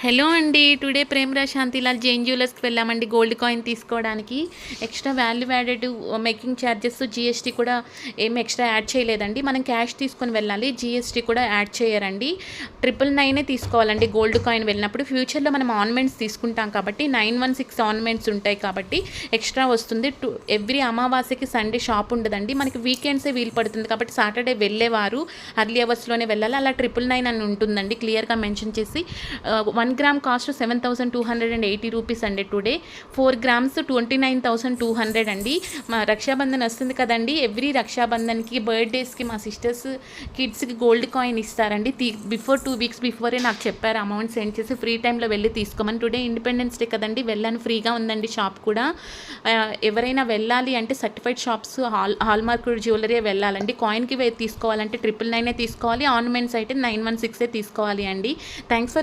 Hello అండి. Today ప్రేమ్‌రా Shantilal Jain జ్యువెలర్స్‌కి వెళ్ళామండి gold coin తీసుకోవడానికి. Extra value added making charges, GST కూడా ఏమి ఎక్స్ట్రా యాడ్ చేయలేదండి. మనం క్యాష్ తీసుకొని వెళ్ళాలి. జీఎస్టీ కూడా యాడ్ చేయరండి. 999 తీసుకోవాలండి గోల్డ్ కాయిన్ వెళ్ళినప్పుడు. ఫ్యూచర్‌లో మనం ఆర్నమెంట్స్ తీసుకుంటాం కాబట్టి 916 ఆర్నమెంట్స్ ఉంటాయి కాబట్టి ఎక్స్ట్రా వస్తుంది. ఎవ్రీ అమావాస్యకి సండే షాప్ ఉండదండి. మనకి వీకెండ్సే వీలు పడుతుంది కాబట్టి సాటర్డే వెళ్ళేవారు అర్లీ అవర్స్‌లోనే వెళ్ళాలి. అలా 999 అని ఉంటుందండి క్లియర్‌గా మెన్షన్ చేసి. 1 గ్రామ్ కాస్ట్ 7,280 రూపీస్ అండి టుడే. 4 గ్రామ్స్ 29,200 అండి. మా రక్షాబంధన్ వస్తుంది కదండి. ఎవ్రీ రక్షాబంధన్కి, బర్త్డేస్కి మా సిస్టర్స్ కిడ్స్కి గోల్డ్ కాయిన్ ఇస్తారండి. బిఫోర్ 2 వీక్స్ బిఫోరే నాకు చెప్పారు అమౌంట్ సెండ్ చేసి ఫ్రీ టైంలో వెళ్ళి తీసుకోమని. టుడే ఇండిపెండెన్స్ డే కదండి, వెళ్ళాను. ఫ్రీగా ఉందండి షాప్ కూడా. ఎవరైనా వెళ్ళాలి అంటే సర్టిఫైడ్ షాప్స్, హాల్మార్క్ జ్యువెలరీ వెళ్ళాలండి. కాయిన్కి తీసుకోవాలంటే 999 తీసుకోవాలి. ఆర్నమెంట్స్ అయితే 916 తీసుకోవాలి అండి. Thanks for